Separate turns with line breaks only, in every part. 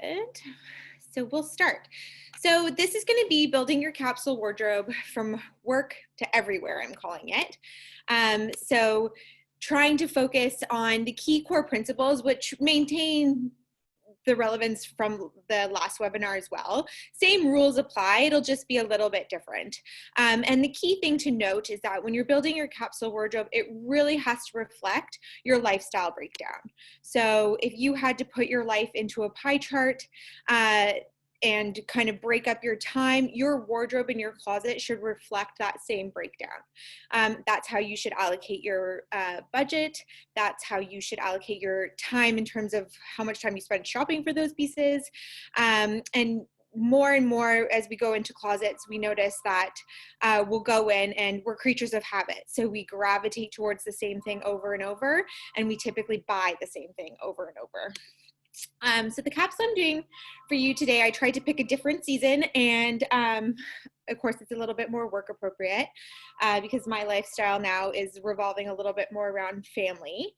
Good. So we'll start. So this is going to be building your capsule wardrobe from work to everywhere, I'm calling it. So trying to focus on the key core principles, which maintain the relevance from the last webinar as well. Same rules apply, it'll just be a little bit different. And the key thing to note is that when you're building your capsule wardrobe, it really has to reflect your lifestyle breakdown. So if you had to put your life into a pie chart, and kind of break up your time, your wardrobe in your closet should reflect that same breakdown. That's how you should allocate your budget. That's how you should allocate your time in terms of how much time you spend shopping for those pieces. And more and more as we go into closets, we notice that we'll go in and we're creatures of habit. So we gravitate towards the same thing over and over, and we typically buy the same thing over and over. So the capsule I'm doing for you today, I tried to pick a different season, and of course it's a little bit more work appropriate because my lifestyle now is revolving a little bit more around family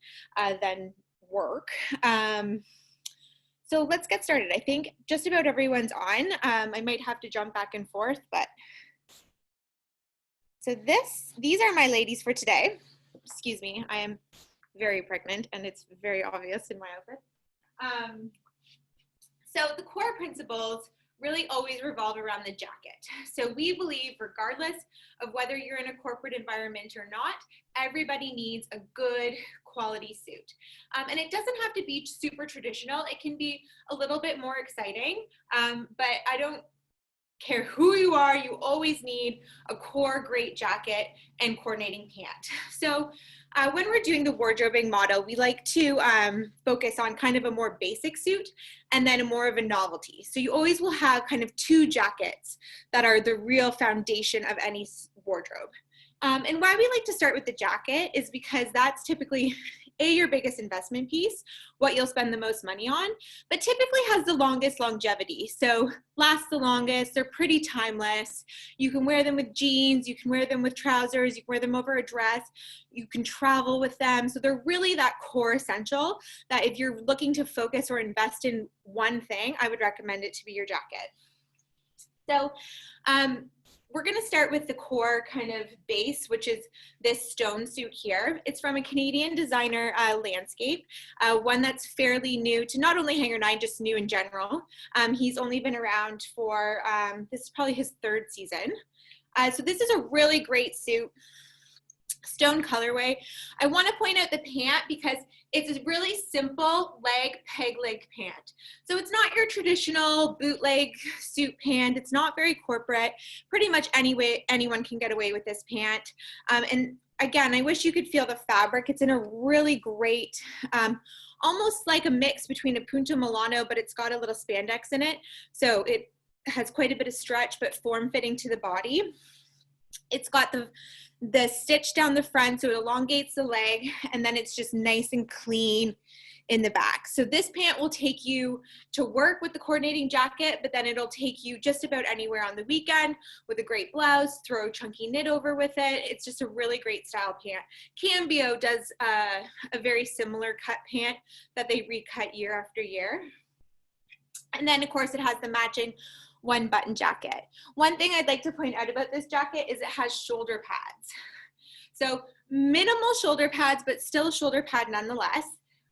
than work. So let's get started. I think just about everyone's on. I might have to jump back and forth, but so these are my ladies for today. Excuse me, I am very pregnant and it's very obvious in my outfit. So the core principles really always revolve around the jacket. So we believe regardless of whether you're in a corporate environment or not, everybody needs a good quality suit. And it doesn't have to be super traditional. It can be a little bit more exciting, but I don't care who you are, you always need a core great jacket and coordinating pant. So when we're doing the wardrobing model, we like to focus on kind of a more basic suit and then more of a novelty. So you always will have kind of two jackets that are the real foundation of any wardrobe. And why we like to start with the jacket is because that's typically your biggest investment piece, what you'll spend the most money on, but typically has the longest longevity. So lasts the longest, they're pretty timeless. You can wear them with jeans, you can wear them with trousers, you can wear them over a dress, you can travel with them. So they're really that core essential that if you're looking to focus or invest in one thing, I would recommend it to be your jacket. So, we're going to start with the core kind of base, which is this stone suit here. It's from a Canadian designer, Landscape, one that's fairly new to not only Hangar9, just new in general. He's only been around for, this is probably his third season. So this is a really great suit. Stone colorway. I want to point out the pant because it's a really simple peg leg pant. So it's not your traditional bootleg suit pant. It's not very corporate. Pretty much anyone can get away with this pant. And again, I wish you could feel the fabric. It's in a really great, almost like a mix between a Punto Milano, but it's got a little spandex in it. So it has quite a bit of stretch, but form-fitting to the body. It's got the stitch down the front, so it elongates the leg, and then it's just nice and clean in the back. So this pant will take you to work with the coordinating jacket, but then it'll take you just about anywhere on the weekend with a great blouse, throw a chunky knit over with it. It's just a really great style pant. Cambio does a very similar cut pant that they recut year after year. And then of course it has the matching one button jacket. One thing I'd like to point out about this jacket is it has shoulder pads. So minimal shoulder pads, but still a shoulder pad nonetheless.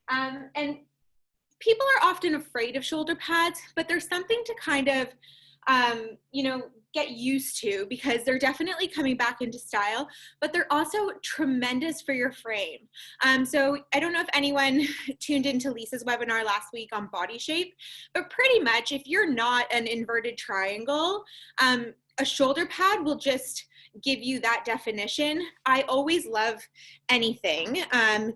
And people are often afraid of shoulder pads, but there's something to kind of, get used to because they're definitely coming back into style, but they're also tremendous for your frame. So I don't know if anyone tuned into Lisa's webinar last week on body shape, but pretty much if you're not an inverted triangle, a shoulder pad will just give you that definition. I always love anything,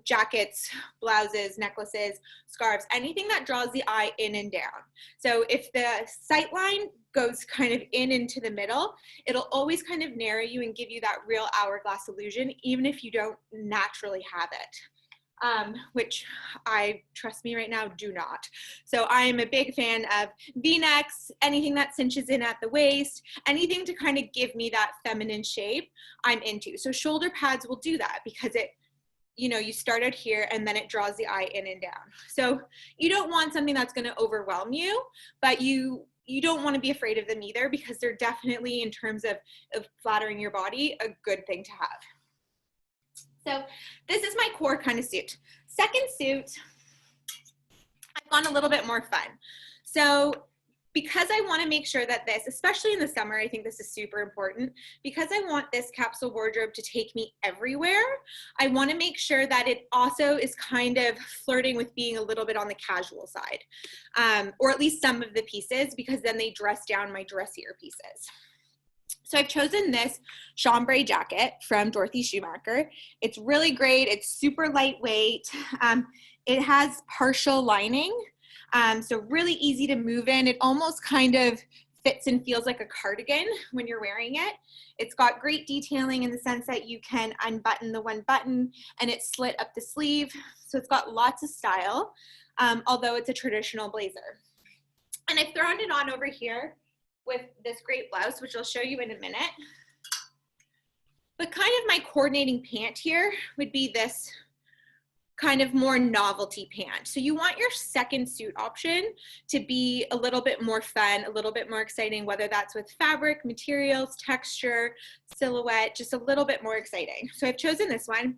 jackets, blouses, necklaces, scarves, anything that draws the eye in and down. So if the sight line goes kind of in into the middle, it'll always kind of narrow you and give you that real hourglass illusion, even if you don't naturally have it. Which I, trust me right now, do not. So I am a big fan of V-necks, anything that cinches in at the waist, anything to kind of give me that feminine shape I'm into. So shoulder pads will do that because it you start out here and then it draws the eye in and down. So you don't want something that's going to overwhelm you, but you don't want to be afraid of them either, because they're definitely, in terms of flattering your body, a good thing to have. So this is my core kind of suit. Second suit, I've gone a little bit more fun. So because I want to make sure that this, especially in the summer, I think this is super important, because I want this capsule wardrobe to take me everywhere, I want to make sure that it also is kind of flirting with being a little bit on the casual side, or at least some of the pieces, because then they dress down my dressier pieces. So I've chosen this chambray jacket from Dorothy Schumacher. It's really great. It's super lightweight. It has partial lining, so really easy to move in. It almost kind of fits and feels like a cardigan when you're wearing it. It's got great detailing in the sense that you can unbutton the one button and it's slit up the sleeve. So it's got lots of style, although it's a traditional blazer. And I've thrown it on over here with this great blouse, which I'll show you in a minute. But kind of my coordinating pant here would be this kind of more novelty pant. So you want your second suit option to be a little bit more fun, a little bit more exciting, whether that's with fabric, materials, texture, silhouette, just a little bit more exciting. So I've chosen this one.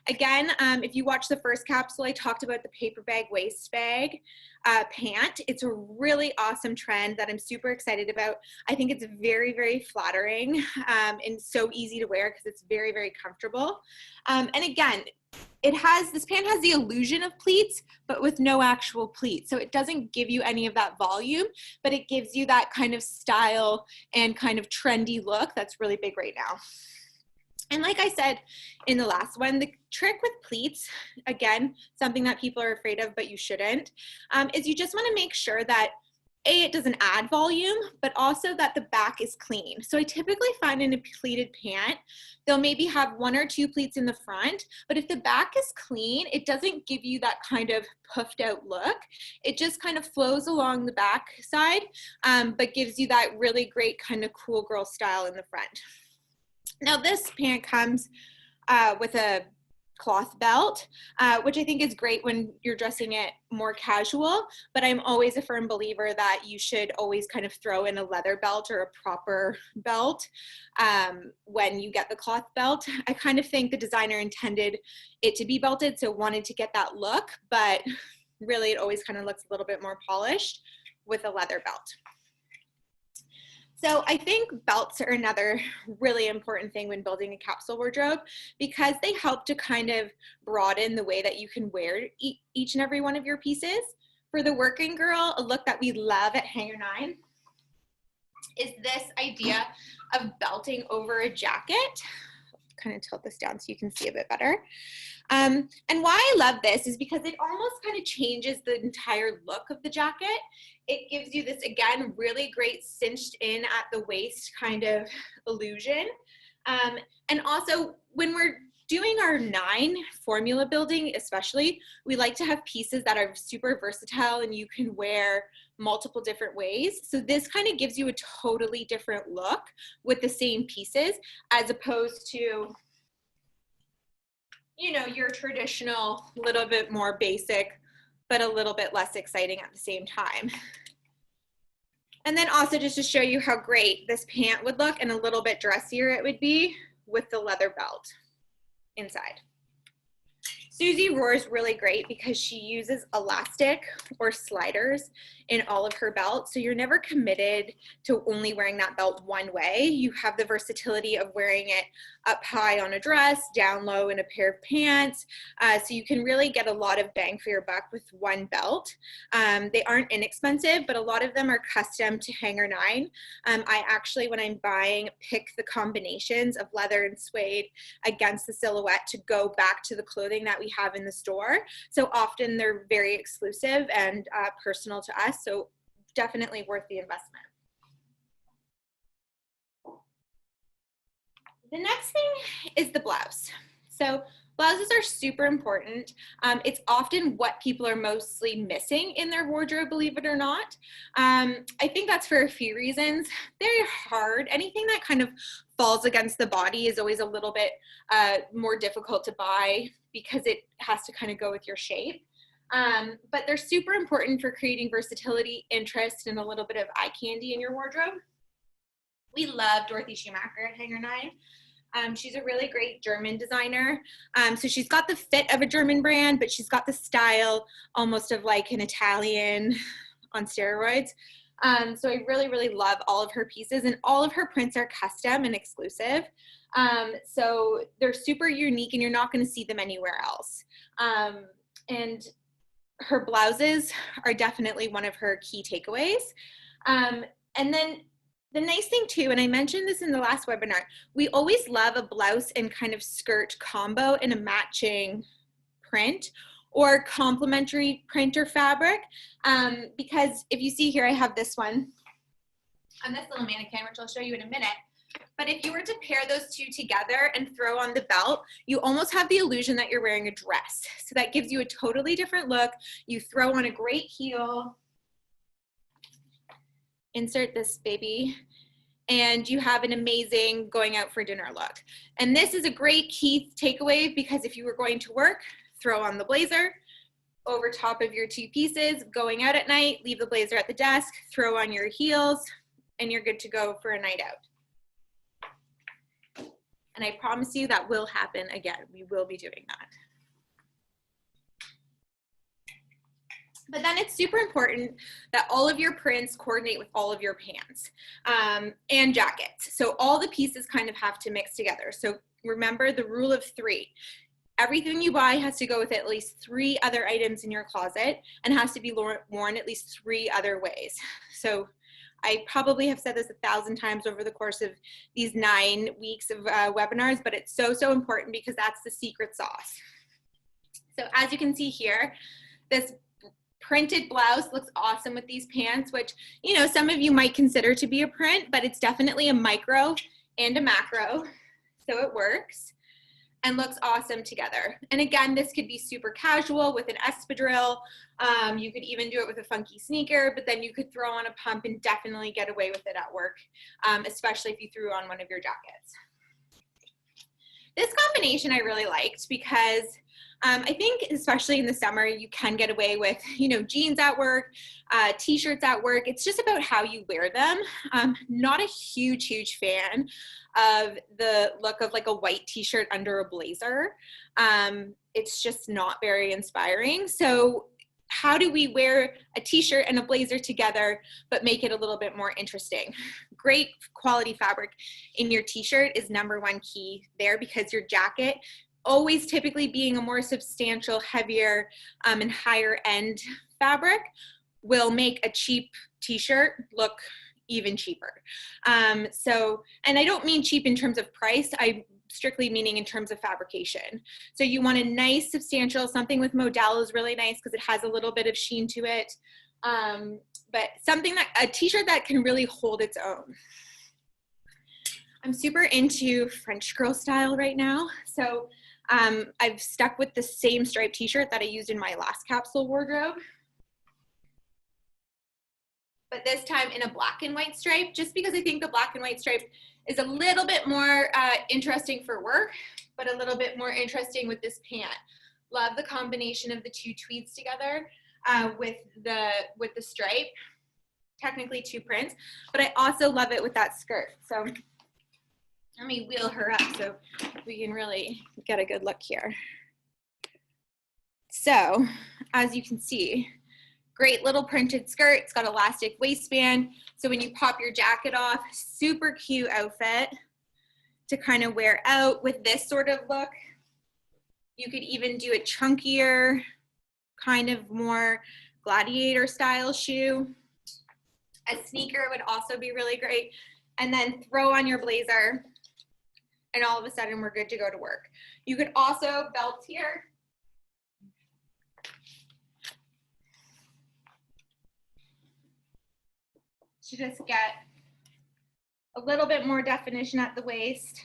Again, if you watch the first capsule, I talked about the paper bag waist bag pant. It's a really awesome trend that I'm super excited about. I think it's very, very flattering and so easy to wear because it's very, very comfortable. And again, this pant has the illusion of pleats, but with no actual pleats. So it doesn't give you any of that volume, but it gives you that kind of style and kind of trendy look that's really big right now. And like I said in the last one, the trick with pleats, again, something that people are afraid of, but you shouldn't, is you just want to make sure that it doesn't add volume, but also that the back is clean. So I typically find in a pleated pant, they'll maybe have 1 or 2 pleats in the front, but if the back is clean, it doesn't give you that kind of puffed out look. It just kind of flows along the back side, but gives you that really great kind of cool girl style in the front. Now this pant comes with a cloth belt, which I think is great when you're dressing it more casual, but I'm always a firm believer that you should always kind of throw in a leather belt or a proper belt when you get the cloth belt. I kind of think the designer intended it to be belted, so wanted to get that look, but really it always kind of looks a little bit more polished with a leather belt. So I think belts are another really important thing when building a capsule wardrobe, because they help to kind of broaden the way that you can wear each and every one of your pieces. For the working girl, a look that we love at Hangar9 is this idea of belting over a jacket. Kind of tilt this down so you can see a bit better. And why I love this is because it almost kind of changes the entire look of the jacket. It gives you this, again, really great cinched in at the waist kind of illusion. And also, when we're doing our 9 formula building, especially, we like to have pieces that are super versatile and you can wear multiple different ways. So this kind of gives you a totally different look with the same pieces, as opposed to, you know, your traditional, little bit more basic, but a little bit less exciting at the same time. And then also just to show you how great this pant would look and a little bit dressier it would be with the leather belt inside. Susie Rohr's really great because she uses elastic or sliders in all of her belts. So you're never committed to only wearing that belt one way. You have the versatility of wearing it up high on a dress, down low in a pair of pants. So you can really get a lot of bang for your buck with one belt. They aren't inexpensive, but a lot of them are custom to Hangar9. I actually, when I'm buying, pick the combinations of leather and suede against the silhouette to go back to the clothing that we have in the store. So often they're very exclusive and personal to us. So definitely worth the investment. The next thing is the blouse. So Blouses are super important. It's often what people are mostly missing in their wardrobe, believe it or not. I think that's for a few reasons. They're hard. Anything that kind of falls against the body is always a little bit more difficult to buy because it has to kind of go with your shape. But they're super important for creating versatility, interest, and a little bit of eye candy in your wardrobe. We love Dorothy Schumacher at Hangar9. She's a really great German designer. So she's got the fit of a German brand, but she's got the style almost of like an Italian on steroids. So I really, really love all of her pieces, and all of her prints are custom and exclusive. So they're super unique and you're not going to see them anywhere else. And her blouses are definitely one of her key takeaways. And then the nice thing too, and I mentioned this in the last webinar, we always love a blouse and kind of skirt combo in a matching print or complementary print or fabric. Because if you see here, I have this one on this little mannequin, which I'll show you in a minute. But if you were to pair those two together and throw on the belt, you almost have the illusion that you're wearing a dress. So that gives you a totally different look. You throw on a great heel, insert this baby, and you have an amazing going out for dinner look. And this is a great key takeaway because if you were going to work, throw on the blazer over top of your two pieces, going out at night, leave the blazer at the desk, throw on your heels, and you're good to go for a night out. And I promise you that will happen again. We will be doing that. But then it's super important that all of your prints coordinate with all of your pants and jackets. So all the pieces kind of have to mix together. So remember the rule of 3. Everything you buy has to go with at least 3 other items in your closet and has to be worn at least 3 other ways. So I probably have said this 1,000 times over the course of these 9 weeks of webinars, but it's so, so important because that's the secret sauce. So as you can see here, this printed blouse looks awesome with these pants, which, you know, some of you might consider to be a print, but it's definitely a micro and a macro, so it works and looks awesome together. And again, this could be super casual with an espadrille. You could even do it with a funky sneaker, but then you could throw on a pump and definitely get away with it at work, especially if you threw on one of your jackets. This combination I really liked because I think especially in the summer, you can get away with, you know, jeans at work, t-shirts at work. It's just about how you wear them. Not a huge fan of the look of like a white t-shirt under a blazer. It's just not very inspiring. So how do we wear a t-shirt and a blazer together, but make it a little bit more interesting? Great quality fabric in your t-shirt is #1 key there, because your jacket, always typically being a more substantial, heavier, and higher end fabric, will make a cheap t-shirt look even cheaper. And I don't mean cheap in terms of price, I'm strictly meaning in terms of fabrication. So you want a nice, substantial, something with modal is really nice because it has a little bit of sheen to it. But something that, a t-shirt that can really hold its own. I'm super into French girl style right now. So I've stuck with the same striped t-shirt that I used in my last capsule wardrobe, but this time in a black and white stripe, just because I think the black and white stripe is a little bit more interesting for work, but a little bit more interesting with this pant. Love the combination of the 2 tweeds together with the stripe. Technically 2 prints, but I also love it with that skirt. So let me wheel her up so we can really get a good look here. So as you can see, great little printed skirt. It's got elastic waistband. So when you pop your jacket off, super cute outfit to kind of wear out with this sort of look. You could even do a chunkier, kind of more gladiator style shoe. A sneaker would also be really great. And then throw on your blazer and all of a sudden we're good to go to work. You could also belt here. To just get a little bit more definition at the waist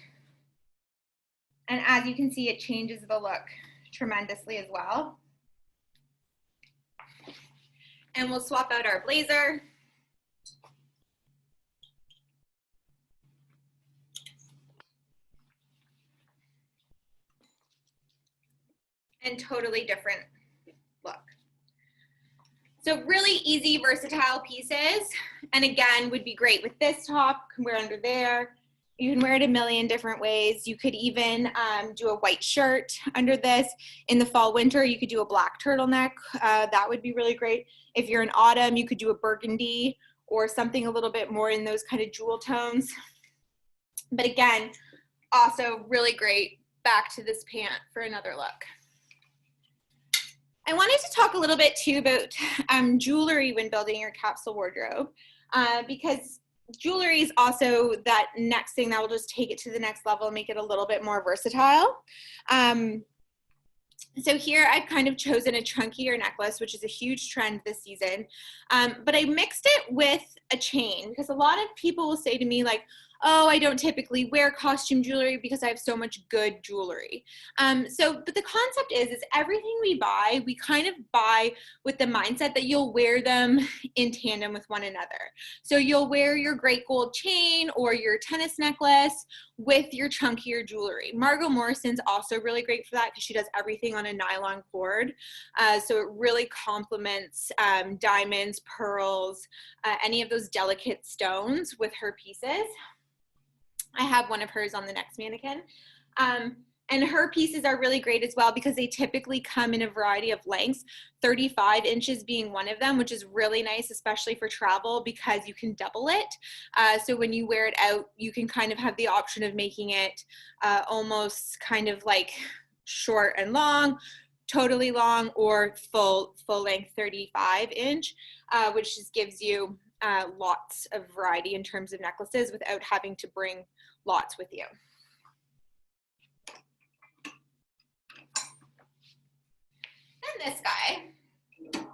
And as you can see, it changes the look tremendously as well. And we'll swap out our blazer. And totally different look. So really easy, versatile pieces. And again, would be great with this top, can wear under there. You can wear it a million different ways. You could even do a white shirt under this. In the fall, winter, you could do a black turtleneck. That would be really great. If you're in autumn, you could do a burgundy or something a little bit more in those kind of jewel tones. But again, also really great back to this pant for another look. I wanted to talk a little bit too about jewelry when building your capsule wardrobe, because jewelry is also that next thing that will just take it to the next level and make it a little bit more versatile. So here I've kind of chosen a chunkier necklace, which is a huge trend this season, but I mixed it with a chain because a lot of people will say to me like, oh, I don't typically wear costume jewelry because I have so much good jewelry. But the concept is everything we buy, we kind of buy with the mindset that you'll wear them in tandem with one another. So you'll wear your great gold chain or your tennis necklace with your chunkier jewelry. Margot Morrison's also really great for that because she does everything on a nylon cord. So it really complements diamonds, pearls, any of those delicate stones with her pieces. I have one of hers on the next mannequin. And her pieces are really great as well because they typically come in a variety of lengths, 35 inches being one of them, which is really nice, especially for travel because you can double it. So when you wear it out, you can kind of have the option of making it almost kind of like short and long, totally long, or full length 35 inch, which just gives you lots of variety in terms of necklaces without having to bring lots with you. And this guy, I'm gonna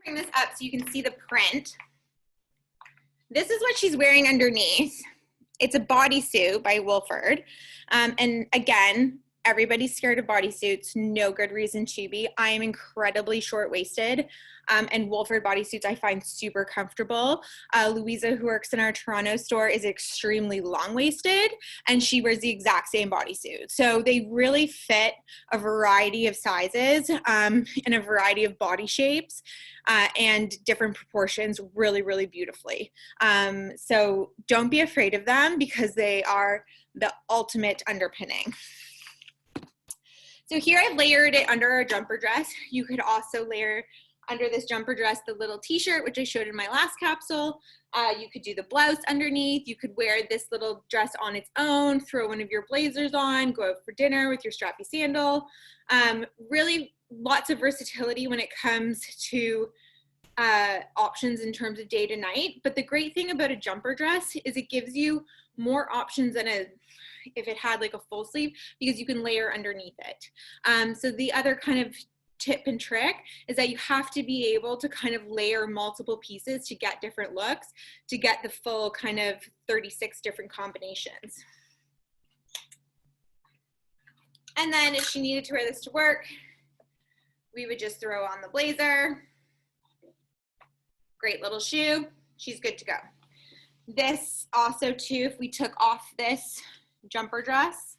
bring this up so you can see the print. This is what she's wearing underneath. It's a bodysuit by Wolford. And again, everybody's scared of bodysuits, no good reason to be. I am incredibly short-waisted, and Wolford bodysuits I find super comfortable. Louisa, who works in our Toronto store, is extremely long-waisted, and she wears the exact same bodysuit. So they really fit a variety of sizes and a variety of body shapes and different proportions really, really beautifully. So don't be afraid of them because they are the ultimate underpinning. So here I've layered it under a jumper dress. You could also layer under this jumper dress the little t-shirt, which I showed in my last capsule. You could do the blouse underneath. You could wear this little dress on its own, throw one of your blazers on, go out for dinner with your strappy sandal. Really lots of versatility when it comes to options in terms of day to night. But the great thing about a jumper dress is it gives you more options than if it had like a full sleeve, because you can layer underneath it. So the other kind of tip and trick is that you have to be able to kind of layer multiple pieces to get different looks, to get the full kind of 36 different combinations. And then if she needed to wear this to work, we would just throw on the blazer. Great little shoe, she's good to go. This also too, if we took off this jumper dress,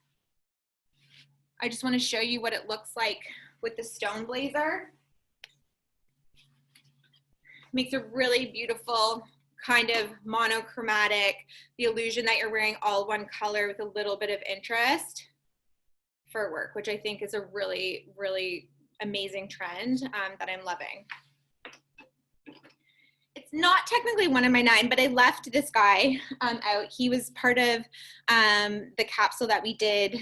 I just want to show you what it looks like with the stone blazer. Makes a really beautiful kind of monochromatic, the illusion that you're wearing all one color with a little bit of interest for work, which I think is a really, really amazing trend that I'm loving. It's not technically one of my 9, but I left this guy out. He was part of the capsule that we did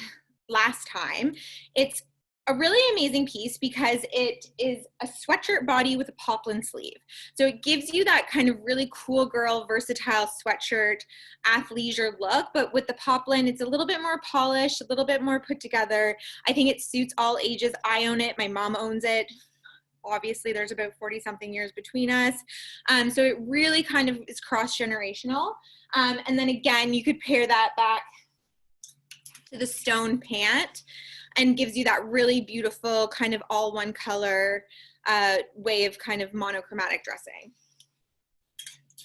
last time. It's a really amazing piece because it is a sweatshirt body with a poplin sleeve. So it gives you that kind of really cool girl, versatile sweatshirt, athleisure look, but with the poplin, it's a little bit more polished, a little bit more put together. I think it suits all ages. I own it, my mom owns it. Obviously there's about 40 something years between us. So it really kind of is cross-generational. And then again, you could pair that back to the stone pant and gives you that really beautiful kind of all one color way of kind of monochromatic dressing.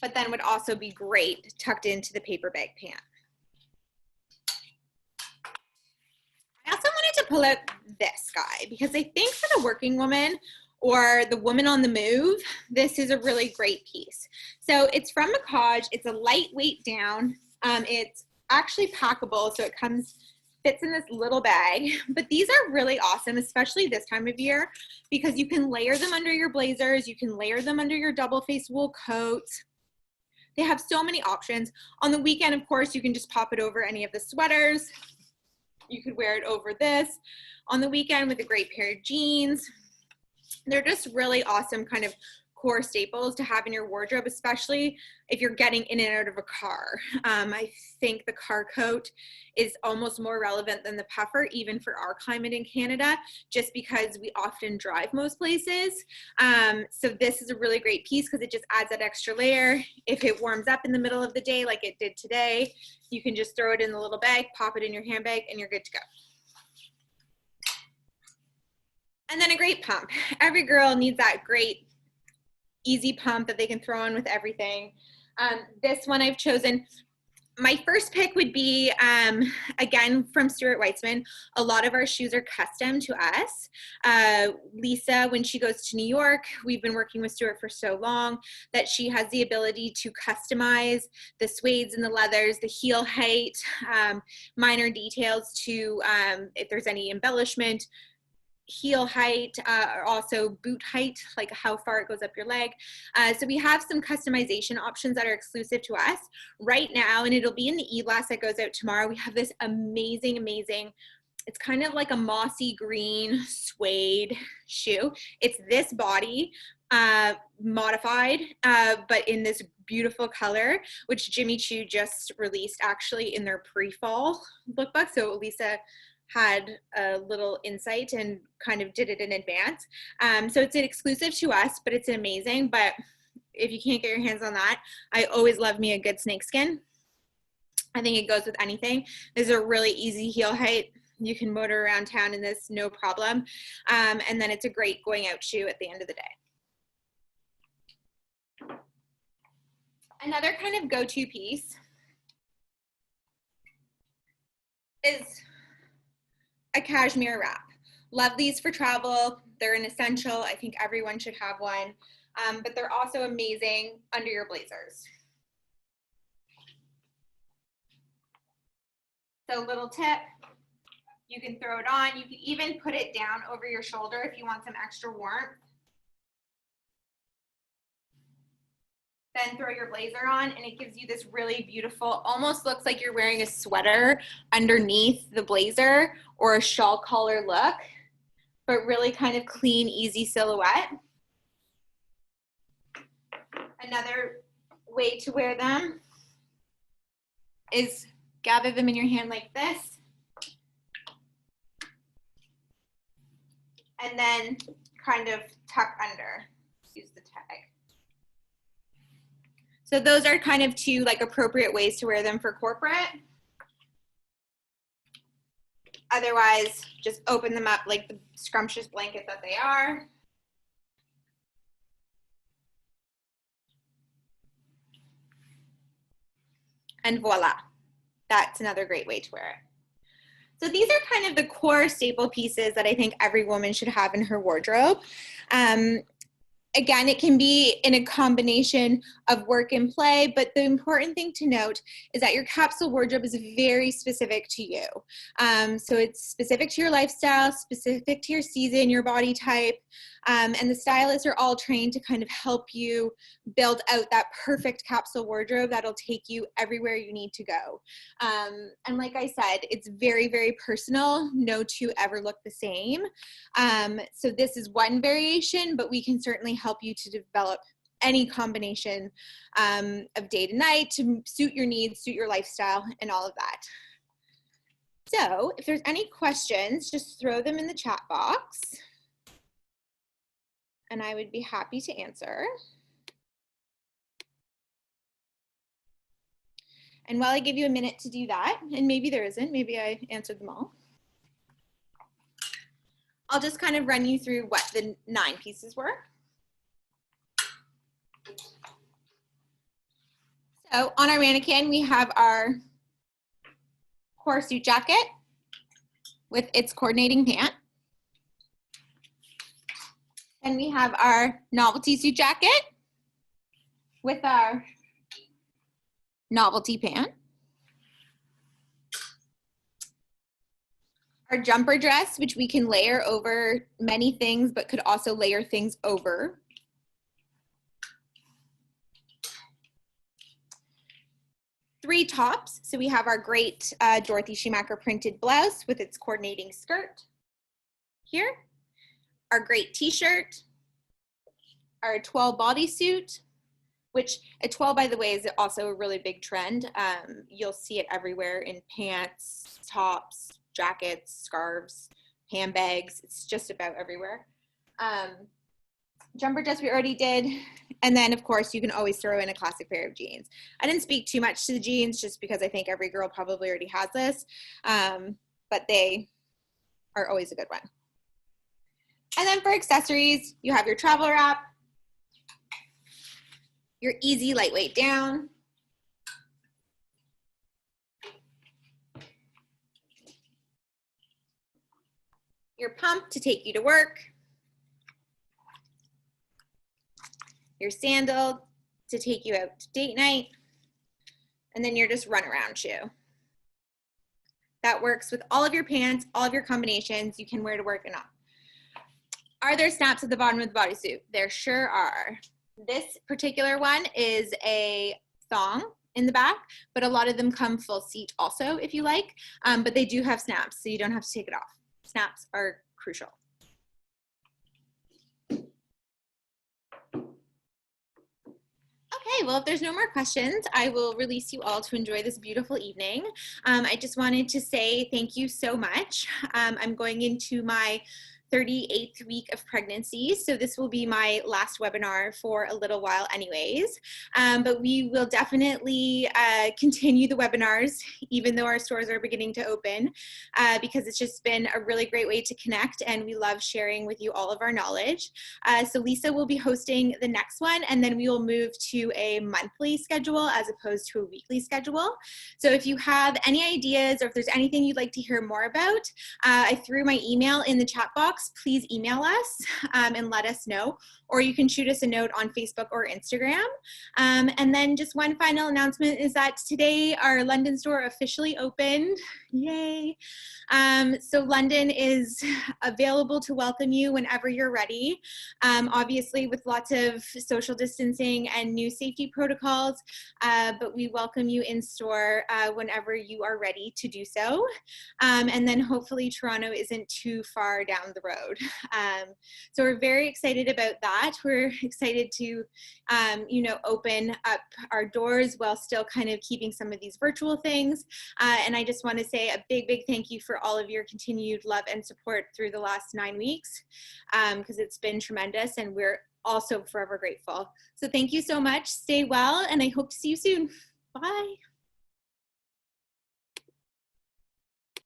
But then would also be great tucked into the paper bag pant. I also wanted to pull out this guy because I think for the working woman or the woman on the move, this is a really great piece. So it's from Macaj. It's a lightweight down. It's actually packable, so it fits in this little bag. But these are really awesome, especially this time of year, because you can layer them under your blazers. You can layer them under your double face wool coats. They have so many options. On the weekend, of course, you can just pop it over any of the sweaters. You could wear it over this on the weekend with a great pair of jeans. They're just really awesome kind of core staples to have in your wardrobe, especially if you're getting in and out of a car. I think the car coat is almost more relevant than the puffer, even for our climate in Canada, just because we often drive most places. So this is a really great piece because it just adds that extra layer. If it warms up in the middle of the day like it did today, you can just throw it in the little bag, pop it in your handbag, and you're good to go. And then a great pump. Every girl needs that great easy pump that they can throw on with everything. This one I've chosen. My first pick would be, again, from Stuart Weitzman. A lot of our shoes are custom to us. Lisa, when she goes to New York, we've been working with Stuart for so long that she has the ability to customize the suedes and the leathers, the heel height, minor details to if there's any embellishment, heel height, or also boot height, like how far it goes up your leg. So we have some customization options that are exclusive to us right now, and it'll be in the e-blast that goes out tomorrow. We have this amazing, it's kind of like a mossy green suede shoe. It's this body modified, but in this beautiful color, which Jimmy Choo just released actually in their pre-fall lookbook. So Lisa had a little insight and kind of did it in advance. So it's an exclusive to us, but it's amazing. But if you can't get your hands on that, I always love me a good snakeskin. I think it goes with anything. This is a really easy heel height. You can motor around town in this, no problem. And then it's a great going out shoe at the end of the day. Another kind of go-to piece is a cashmere wrap. Love these for travel. They're an essential. I think everyone should have one, but they're also amazing under your blazers. So little tip, you can throw it on. You can even put it down over your shoulder if you want some extra warmth. Then throw your blazer on and it gives you this really beautiful, almost looks like you're wearing a sweater underneath the blazer or a shawl collar look, but really kind of clean, easy silhouette. Another way to wear them is gather them in your hand like this, and then kind of tuck under. Use the tag. So those are kind of two like appropriate ways to wear them for corporate. Otherwise, just open them up like the scrumptious blanket that they are. And voila, that's another great way to wear it. So these are kind of the core staple pieces that I think every woman should have in her wardrobe. Again, it can be in a combination of work and play, but the important thing to note is that your capsule wardrobe is very specific to you. So it's specific to your lifestyle, specific to your season, your body type, and the stylists are all trained to kind of help you build out that perfect capsule wardrobe that'll take you everywhere you need to go. And like I said, it's very, very personal. No two ever look the same. So this is one variation, but we can certainly help you to develop any combination of day to night to suit your needs, suit your lifestyle, and all of that. So if there's any questions, just throw them in the chat box and I would be happy to answer. And while I give you a minute to do that, and maybe there isn't, maybe I answered them all, I'll just kind of run you through what the 9 pieces were. So on our mannequin, we have our core suit jacket with its coordinating pant. Then we have our novelty suit jacket with our novelty pant. Our jumper dress, which we can layer over many things, but could also layer things over. Three tops. So we have our great Dorothy Schumacher printed blouse with its coordinating skirt here. Our great t-shirt. Our toile bodysuit, which a toile, by the way, is also a really big trend. You'll see it everywhere in pants, tops, jackets, scarves, handbags. It's just about everywhere. Jumper dress we already did. And then, of course, you can always throw in a classic pair of jeans. I didn't speak too much to the jeans just because I think every girl probably already has this, but they are always a good one. And then for accessories, you have your travel wrap, your easy lightweight down, your pump to take you to work, your sandal to take you out to date night, and then your just run around shoe. That works with all of your pants, all of your combinations you can wear to work and not. Are there snaps at the bottom of the bodysuit? There sure are. This particular one is a thong in the back, but a lot of them come full seat also if you like, but they do have snaps, so you don't have to take it off. Snaps are crucial. Okay, well, if there's no more questions, I will release you all to enjoy this beautiful evening. I just wanted to say thank you so much. I'm going into my 38th week of pregnancy, so this will be my last webinar for a little while anyways, but we will definitely continue the webinars even though our stores are beginning to open, because it's just been a really great way to connect and we love sharing with you all of our knowledge. So Lisa will be hosting the next one, and then we will move to a monthly schedule as opposed to a weekly schedule. So if you have any ideas or if there's anything you'd like to hear more about, I threw my email in the chat box. Please email us and let us know, or you can shoot us a note on Facebook or Instagram. And then just one final announcement is that today our London store officially opened. Yay. So London is available to welcome you whenever you're ready. Obviously with lots of social distancing and new safety protocols, but we welcome you in store whenever you are ready to do so. And then hopefully Toronto isn't too far down the road. So we're very excited about that. We're excited to, you know, open up our doors while still kind of keeping some of these virtual things. And I just want to say a big, big thank you for all of your continued love and support through the last 9 weeks, because it's been tremendous and we're also forever grateful. So thank you so much. Stay well, and I hope to see you soon. Bye.